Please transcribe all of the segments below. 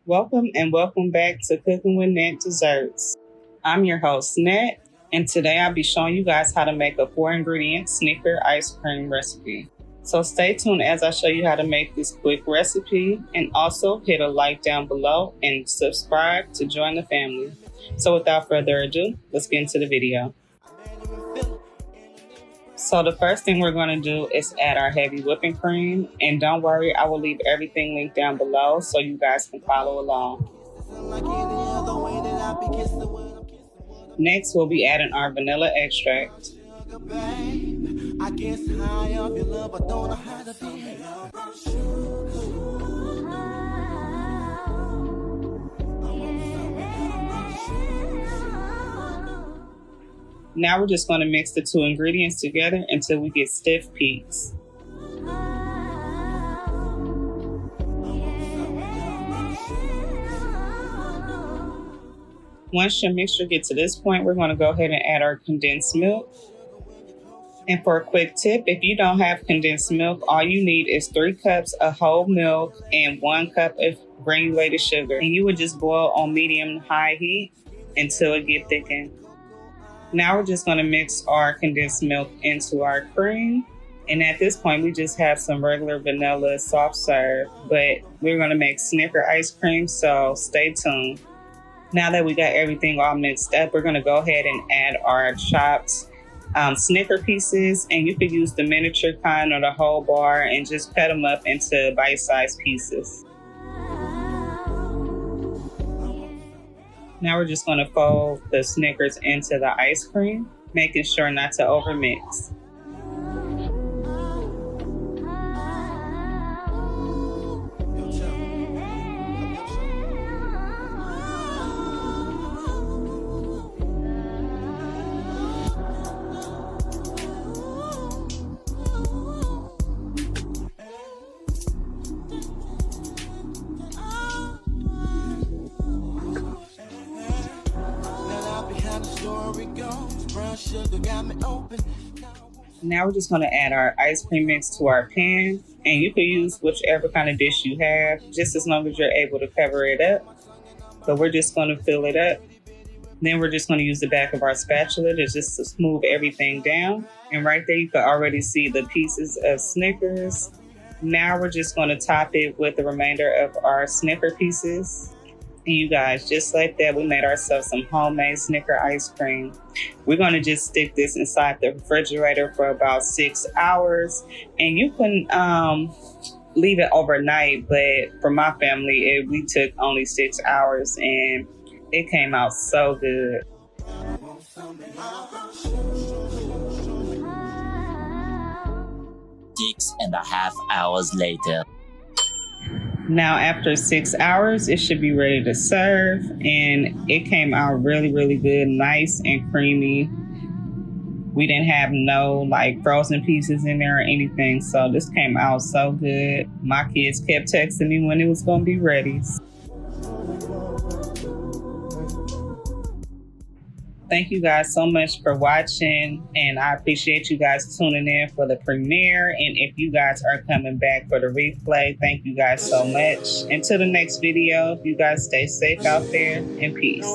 Welcome and welcome back to Cooking with Net Desserts. I'm your host, Net, and today I'll be showing you guys how to make a 4-ingredient Snicker ice cream recipe. So stay tuned as I show you how to make this quick recipe, and also hit a like down below and subscribe to join the family. So without further ado, let's get into the video. So the first thing we're going to do is add our heavy whipping cream. And don't worry, I will leave everything linked down below so you guys can follow along. Next, we'll be adding our vanilla extract. Now we're just going to mix the two ingredients together until we get stiff peaks. Once your mixture gets to this point, we're going to go ahead and add our condensed milk. And for a quick tip, if you don't have condensed milk, all you need is 3 cups of whole milk and 1 cup of granulated sugar. And you would just boil on medium to high heat until it gets thickened. Now we're just going to mix our condensed milk into our cream. And at this point, we just have some regular vanilla soft serve, but we're going to make Snicker ice cream, so stay tuned. Now that we got everything all mixed up, we're going to go ahead and add our chopped Snicker pieces. And you could use the miniature kind or the whole bar and just cut them up into bite-sized pieces. Now we're just going to fold the Snickers into the ice cream, making sure not to overmix. Now we're just going to add our ice cream mix to our pan, and you can use whichever kind of dish you have, just as long as you're able to cover it up. But we're just going to fill it up. Then we're just going to use the back of our spatula to just to smooth everything down. And right there you can already see the pieces of Snickers. Now we're just going to top it with the remainder of our Snicker pieces. And you guys, just like that, we made ourselves some homemade Snicker ice cream. We're going to just stick this inside the refrigerator for about 6 hours. And you can leave it overnight, but for my family, we took only 6 hours and it came out so good. 6.5 hours later. Now, after 6 hours, it should be ready to serve, and it came out really, really good, nice and creamy. We didn't have no frozen pieces in there or anything, so this came out so good. My kids kept texting me when it was going to be ready. Thank you guys so much for watching, and I appreciate you guys tuning in for the premiere. And if you guys are coming back for the replay, thank you guys so much. Until the next video, you guys stay safe out there, and peace.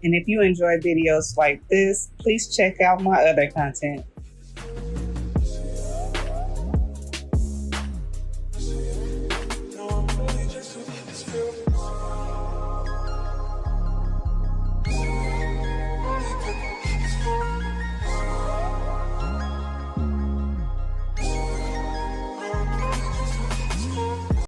And if you enjoy videos like this, please check out my other content.